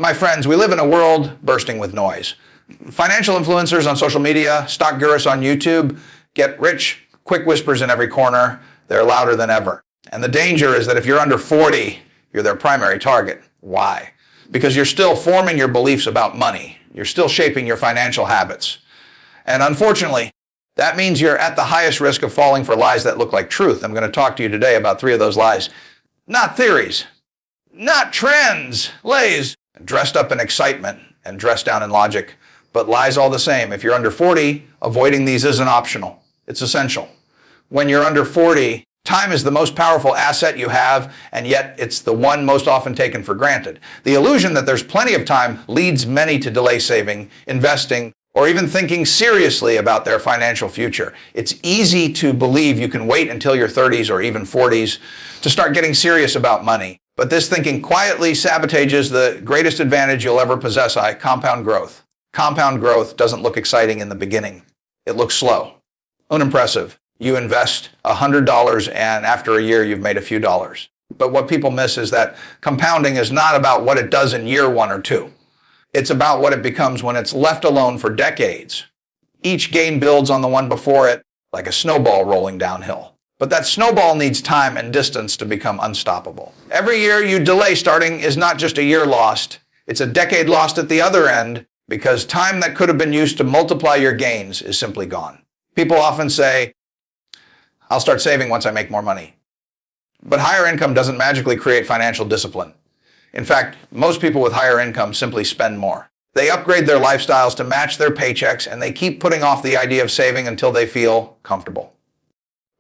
My friends, we live in a world bursting with noise. Financial influencers on social media, stock gurus on YouTube, get rich, quick whispers in every corner. They're louder than ever. And the danger is that if you're under 40, you're their primary target. Why? Because you're still forming your beliefs about money. You're still shaping your financial habits. And unfortunately, that means you're at the highest risk of falling for lies that look like truth. I'm going to talk to you today about 3 of those lies. Not theories, not trends, lays, dressed up in excitement and dressed down in logic, but lies all the same. If you're under 40, avoiding these isn't optional. It's essential. When you're under 40, time is the most powerful asset you have, and yet it's the one most often taken for granted. The illusion that there's plenty of time leads many to delay saving, investing, or even thinking seriously about their financial future. It's easy to believe you can wait until your 30s or even 40s to start getting serious about money. But this thinking quietly sabotages the greatest advantage you'll ever possess, compound growth. Compound growth doesn't look exciting in the beginning. It looks slow, unimpressive. You invest $100 and after a year you've made a few dollars. But what people miss is that compounding is not about what it does in year 1 or 2. It's about what it becomes when it's left alone for decades. Each gain builds on the one before it, like a snowball rolling downhill. But that snowball needs time and distance to become unstoppable. Every year you delay starting is not just a year lost. It's a decade lost at the other end because time that could have been used to multiply your gains is simply gone. People often say, I'll start saving once I make more money. But higher income doesn't magically create financial discipline. In fact, most people with higher income simply spend more. They upgrade their lifestyles to match their paychecks, and they keep putting off the idea of saving until they feel comfortable.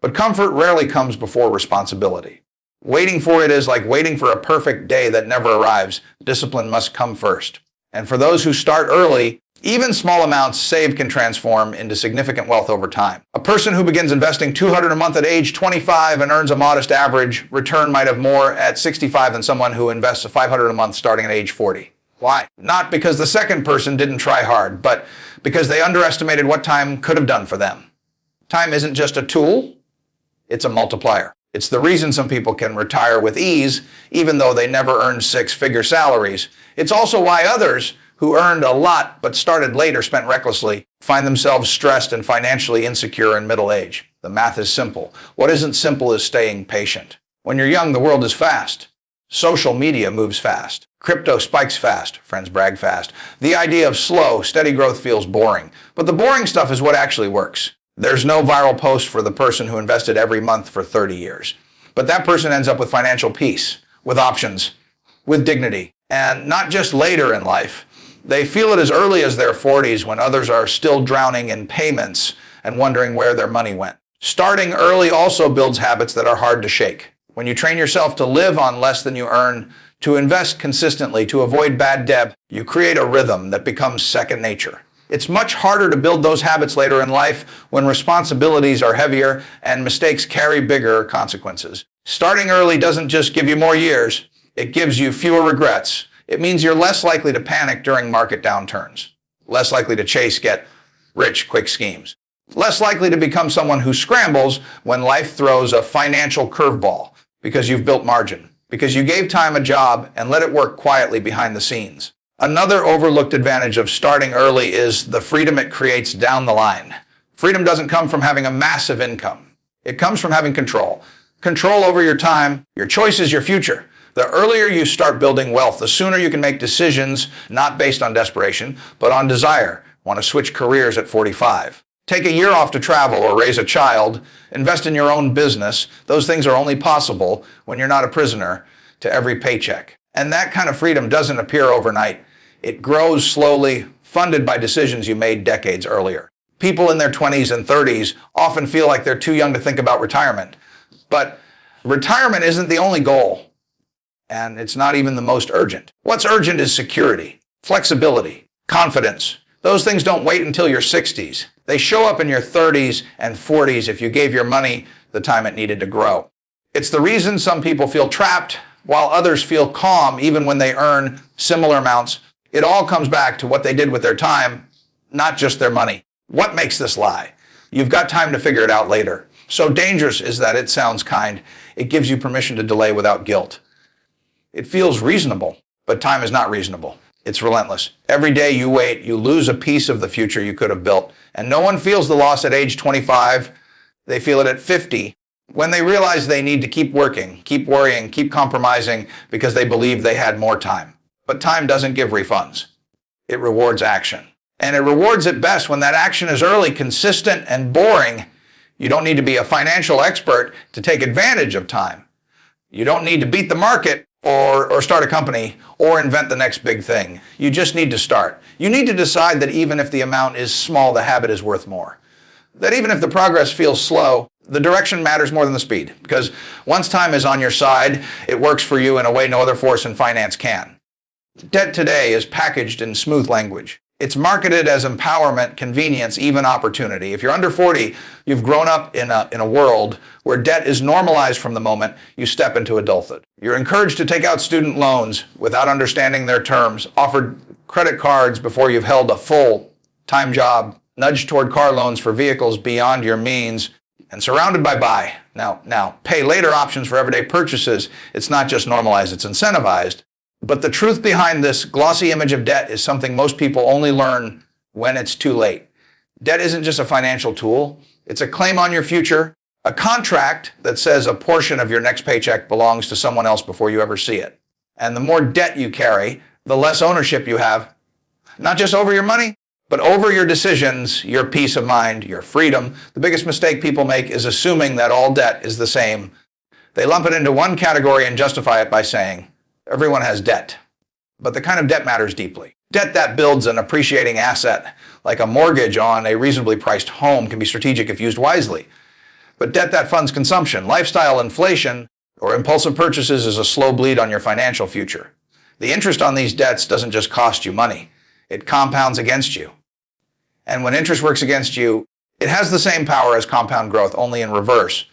But comfort rarely comes before responsibility. Waiting for it is like waiting for a perfect day that never arrives. Discipline must come first. And for those who start early, even small amounts saved can transform into significant wealth over time. A person who begins investing $200 a month at age 25 and earns a modest average return might have more at 65 than someone who invests $500 a month starting at age 40. Why? Not because the second person didn't try hard, but because they underestimated what time could have done for them. Time isn't just a tool, it's a multiplier. It's the reason some people can retire with ease, even though they never earned 6-figure salaries. It's also why others who earned a lot but started late or spent recklessly find themselves stressed and financially insecure in middle age. The math is simple. What isn't simple is staying patient. When you're young, the world is fast. Social media moves fast. Crypto spikes fast. Friends brag fast. The idea of slow, steady growth feels boring. But the boring stuff is what actually works. There's no viral post for the person who invested every month for 30 years. But that person ends up with financial peace, with options, with dignity, and not just later in life. They feel it as early as their 40s when others are still drowning in payments and wondering where their money went. Starting early also builds habits that are hard to shake. When you train yourself to live on less than you earn, to invest consistently, to avoid bad debt, you create a rhythm that becomes second nature. It's much harder to build those habits later in life when responsibilities are heavier and mistakes carry bigger consequences. Starting early doesn't just give you more years, it gives you fewer regrets. It means you're less likely to panic during market downturns, less likely to chase get-rich-quick schemes, less likely to become someone who scrambles when life throws a financial curveball because you've built margin, because you gave time a job and let it work quietly behind the scenes. Another overlooked advantage of starting early is the freedom it creates down the line. Freedom doesn't come from having a massive income. It comes from having control. Control over your time, your choices, your future. The earlier you start building wealth, the sooner you can make decisions not based on desperation, but on desire. Want to switch careers at 45. Take a year off to travel or raise a child. Invest in your own business. Those things are only possible when you're not a prisoner to every paycheck. And that kind of freedom doesn't appear overnight. It grows slowly, funded by decisions you made decades earlier. People in their 20s and 30s often feel like they're too young to think about retirement. But retirement isn't the only goal. And it's not even the most urgent. What's urgent is security, flexibility, confidence. Those things don't wait until your 60s. They show up in your 30s and 40s if you gave your money the time it needed to grow. It's the reason some people feel trapped while others feel calm even when they earn similar amounts. It all comes back to what they did with their time, not just their money. What makes this lie? You've got time to figure it out later. So dangerous is that it sounds kind. It gives you permission to delay without guilt. It feels reasonable, but time is not reasonable. It's relentless. Every day you wait, you lose a piece of the future you could have built. And no one feels the loss at age 25. They feel it at 50, when they realize they need to keep working, keep worrying, keep compromising because they believe they had more time. But time doesn't give refunds. It rewards action. And it rewards it best when that action is early, consistent, and boring. You don't need to be a financial expert to take advantage of time. You don't need to beat the market or start a company or invent the next big thing. You just need to start. You need to decide that even if the amount is small, the habit is worth more. That even if the progress feels slow, the direction matters more than the speed. Because once time is on your side, it works for you in a way no other force in finance can. Debt today is packaged in smooth language. It's marketed as empowerment, convenience, even opportunity. If you're under 40, you've grown up in a world where debt is normalized from the moment you step into adulthood. You're encouraged to take out student loans without understanding their terms, offered credit cards before you've held a full-time job, nudged toward car loans for vehicles beyond your means, and surrounded by buy. Now, pay later options for everyday purchases. It's not just normalized, it's incentivized. But the truth behind this glossy image of debt is something most people only learn when it's too late. Debt isn't just a financial tool. It's a claim on your future, a contract that says a portion of your next paycheck belongs to someone else before you ever see it. And the more debt you carry, the less ownership you have, not just over your money, but over your decisions, your peace of mind, your freedom. The biggest mistake people make is assuming that all debt is the same. They lump it into one category and justify it by saying, everyone has debt. But the kind of debt matters deeply. Debt that builds an appreciating asset, like a mortgage on a reasonably priced home, can be strategic if used wisely. But debt that funds consumption, lifestyle inflation, or impulsive purchases is a slow bleed on your financial future. The interest on these debts doesn't just cost you money. It compounds against you. And when interest works against you, it has the same power as compound growth, only in reverse.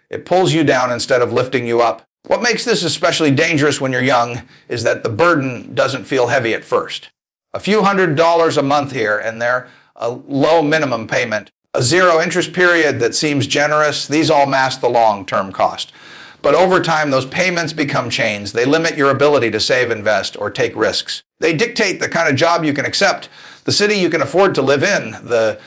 It pulls you down instead of lifting you up. What makes this especially dangerous when you're young is that the burden doesn't feel heavy at first. A few $100s a month here and there, a low minimum payment, a zero interest period that seems generous, these all mask the long-term cost. But over time, those payments become chains. They limit your ability to save, invest, or take risks. They dictate the kind of job you can accept, the city you can afford to live in, the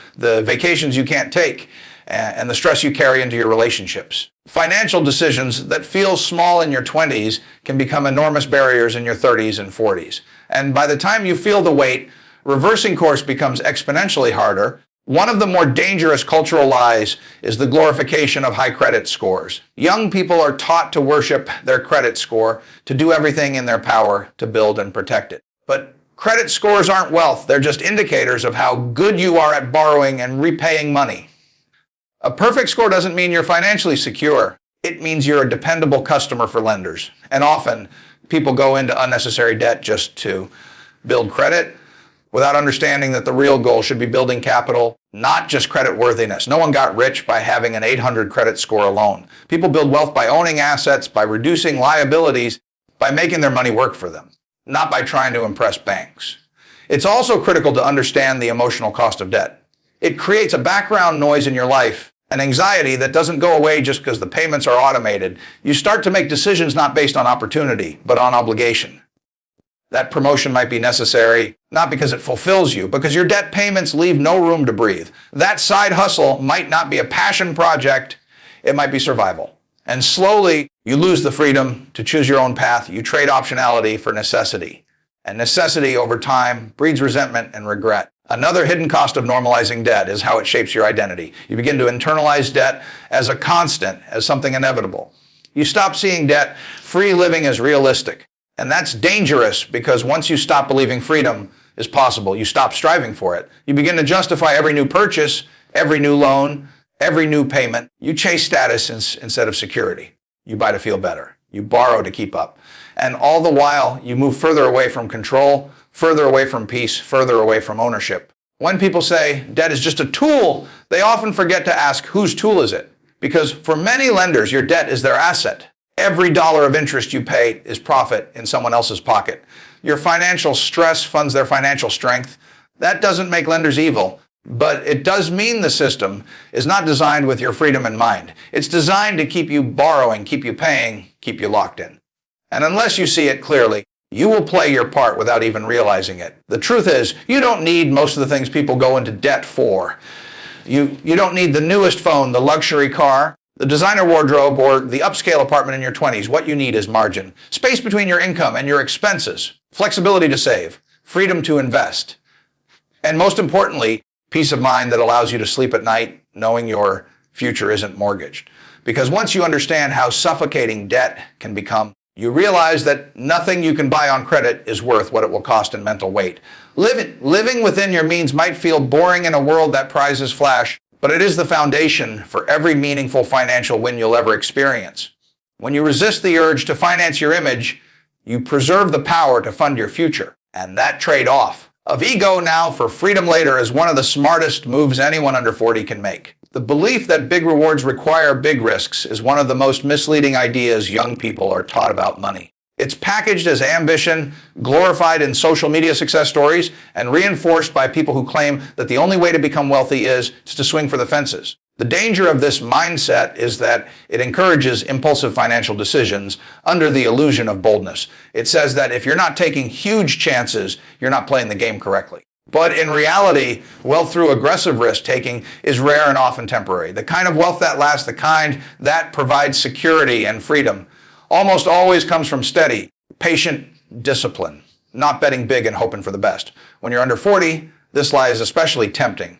vacations you can't take, and the stress you carry into your relationships. Financial decisions that feel small in your 20s can become enormous barriers in your 30s and 40s. And by the time you feel the weight, reversing course becomes exponentially harder. One of the more dangerous cultural lies is the glorification of high credit scores. Young people are taught to worship their credit score, to do everything in their power to build and protect it. But credit scores aren't wealth. They're just indicators of how good you are at borrowing and repaying money. A perfect score doesn't mean you're financially secure. It means you're a dependable customer for lenders. And often, people go into unnecessary debt just to build credit without understanding that the real goal should be building capital, not just credit worthiness. No one got rich by having an 800 credit score alone. People build wealth by owning assets, by reducing liabilities, by making their money work for them, not by trying to impress banks. It's also critical to understand the emotional cost of debt. It creates a background noise in your life, an anxiety that doesn't go away just because the payments are automated. You start to make decisions not based on opportunity, but on obligation. That promotion might be necessary, not because it fulfills you, because your debt payments leave no room to breathe. That side hustle might not be a passion project, it might be survival. And slowly, you lose the freedom to choose your own path. You trade optionality for necessity. And necessity over time breeds resentment and regret. Another hidden cost of normalizing debt is how it shapes your identity. You begin to internalize debt as a constant, as something inevitable. You stop seeing debt, free living as realistic. And that's dangerous because once you stop believing freedom is possible, you stop striving for it. You begin to justify every new purchase, every new loan, every new payment. You chase status instead of security. You buy to feel better. You borrow to keep up. And all the while, you move further away from control, further away from peace, further away from ownership. When people say debt is just a tool, they often forget to ask whose tool is it? Because for many lenders, your debt is their asset. Every dollar of interest you pay is profit in someone else's pocket. Your financial stress funds their financial strength. That doesn't make lenders evil, but it does mean the system is not designed with your freedom in mind. It's designed to keep you borrowing, keep you paying, keep you locked in. And unless you see it clearly, You will play your part without even realizing it. The truth is, you don't need most of the things people go into debt for. You don't need the newest phone, the luxury car, the designer wardrobe, or the upscale apartment in your 20s. What you need is margin. Space between your income and your expenses. Flexibility to save. Freedom to invest. And most importantly, peace of mind that allows you to sleep at night knowing your future isn't mortgaged. Because once you understand how suffocating debt can become, you realize that nothing you can buy on credit is worth what it will cost in mental weight. Living within your means might feel boring in a world that prizes flash, but it is the foundation for every meaningful financial win you'll ever experience. When you resist the urge to finance your image, you preserve the power to fund your future. And that trade-off of ego now for freedom later is one of the smartest moves anyone under 40 can make. The belief that big rewards require big risks is one of the most misleading ideas young people are taught about money. It's packaged as ambition, glorified in social media success stories, and reinforced by people who claim that the only way to become wealthy is to swing for the fences. The danger of this mindset is that it encourages impulsive financial decisions under the illusion of boldness. It says that if you're not taking huge chances, you're not playing the game correctly. But in reality, wealth through aggressive risk-taking is rare and often temporary. The kind of wealth that lasts, the kind that provides security and freedom, almost always comes from steady, patient discipline, not betting big and hoping for the best. When you're under 40, this lie is especially tempting.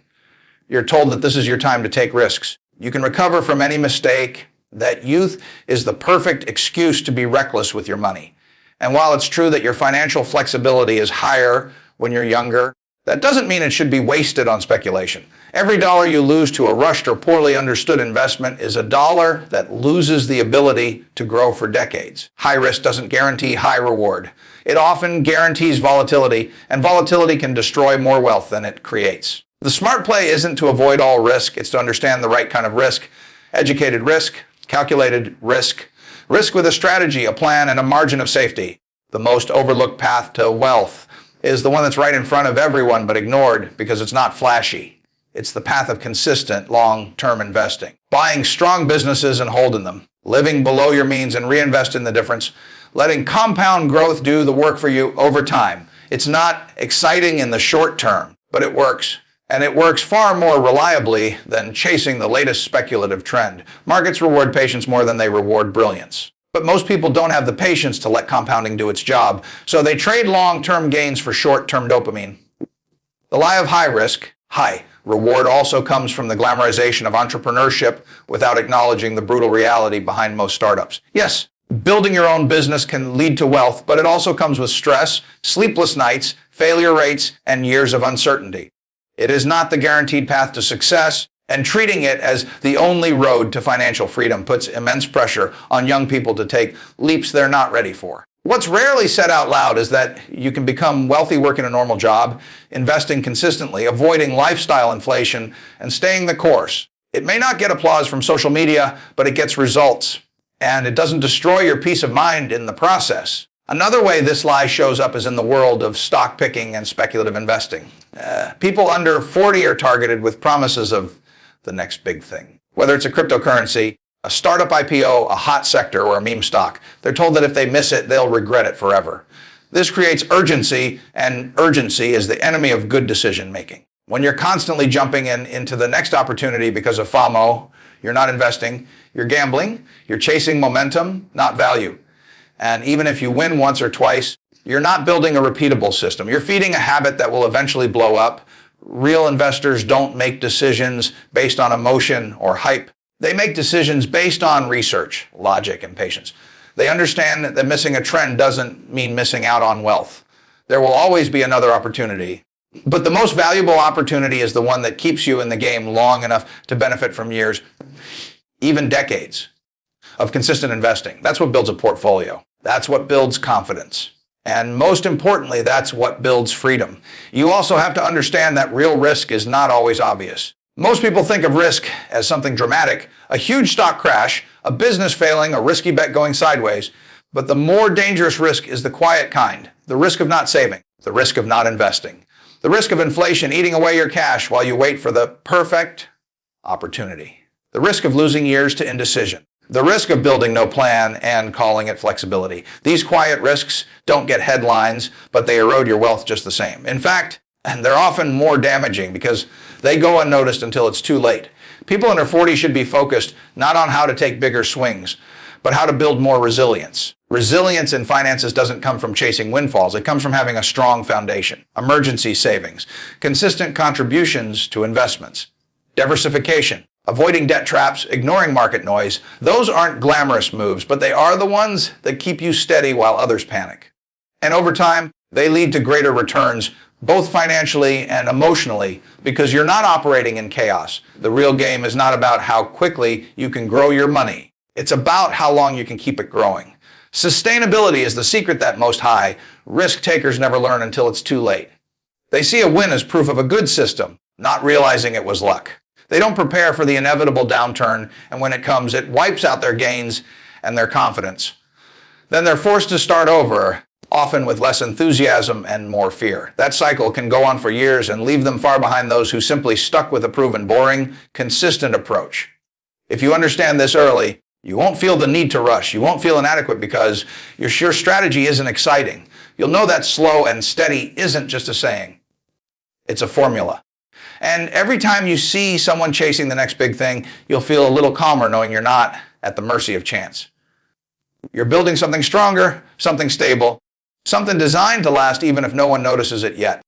You're told that this is your time to take risks. You can recover from any mistake, that youth is the perfect excuse to be reckless with your money. And while it's true that your financial flexibility is higher when you're younger, that doesn't mean it should be wasted on speculation. Every dollar you lose to a rushed or poorly understood investment is a dollar that loses the ability to grow for decades. High risk doesn't guarantee high reward. It often guarantees volatility, and volatility can destroy more wealth than it creates. The smart play isn't to avoid all risk, it's to understand the right kind of risk. Educated risk, calculated risk, risk with a strategy, a plan, and a margin of safety. The most overlooked path to wealth is the one that's right in front of everyone but ignored because it's not flashy. It's the path of consistent, long-term investing. Buying strong businesses and holding them. Living below your means and reinvest in the difference. Letting compound growth do the work for you over time. It's not exciting in the short term, but it works. And it works far more reliably than chasing the latest speculative trend. Markets reward patience more than they reward brilliance. But most people don't have the patience to let compounding do its job, so they trade long-term gains for short-term dopamine. The lie of high risk, high reward also comes from the glamorization of entrepreneurship without acknowledging the brutal reality behind most startups. Yes, building your own business can lead to wealth, but it also comes with stress, sleepless nights, failure rates, and years of uncertainty. It is not the guaranteed path to success, and treating it as the only road to financial freedom puts immense pressure on young people to take leaps they're not ready for. What's rarely said out loud is that you can become wealthy working a normal job, investing consistently, avoiding lifestyle inflation, and staying the course. It may not get applause from social media, but it gets results, and it doesn't destroy your peace of mind in the process. Another way this lie shows up is in the world of stock picking and speculative investing. People under 40 are targeted with promises of the next big thing. Whether it's a cryptocurrency, a startup IPO, a hot sector, or a meme stock, they're told that if they miss it, they'll regret it forever. This creates urgency, and urgency is the enemy of good decision making. When you're constantly jumping into the next opportunity because of FOMO, you're not investing, you're gambling, you're chasing momentum, not value. And even if you win once or twice, you're not building a repeatable system. You're feeding a habit that will eventually blow up. Real investors don't make decisions based on emotion or hype. They make decisions based on research, logic, and patience. They understand that missing a trend doesn't mean missing out on wealth. There will always be another opportunity. But the most valuable opportunity is the one that keeps you in the game long enough to benefit from years, even decades, of consistent investing. That's what builds a portfolio. That's what builds confidence. And most importantly, that's what builds freedom. You also have to understand that real risk is not always obvious. Most people think of risk as something dramatic, a huge stock crash, a business failing, a risky bet going sideways. But the more dangerous risk is the quiet kind, the risk of not saving, the risk of not investing, the risk of inflation eating away your cash while you wait for the perfect opportunity, the risk of losing years to indecision, The risk of building no plan and calling it flexibility. These quiet risks don't get headlines, but they erode your wealth just the same. In fact, and they're often more damaging because they go unnoticed until it's too late. People in their 40s should be focused not on how to take bigger swings, but how to build more resilience. Resilience in finances doesn't come from chasing windfalls. It comes from having a strong foundation, emergency savings, consistent contributions to investments, diversification, avoiding debt traps, ignoring market noise. Those aren't glamorous moves, but they are the ones that keep you steady while others panic. And over time, they lead to greater returns, both financially and emotionally, because you're not operating in chaos. The real game is not about how quickly you can grow your money. It's about how long you can keep it growing. Sustainability is the secret that most high risk takers never learn until it's too late. They see a win as proof of a good system, not realizing it was luck. They don't prepare for the inevitable downturn, and when it comes, it wipes out their gains and their confidence. Then they're forced to start over, often with less enthusiasm and more fear. That cycle can go on for years and leave them far behind those who simply stuck with a proven, boring, consistent approach. If you understand this early, you won't feel the need to rush. You won't feel inadequate because your sure strategy isn't exciting. You'll know that slow and steady isn't just a saying. It's a formula. And every time you see someone chasing the next big thing, you'll feel a little calmer knowing you're not at the mercy of chance. You're building something stronger, something stable, something designed to last even if no one notices it yet.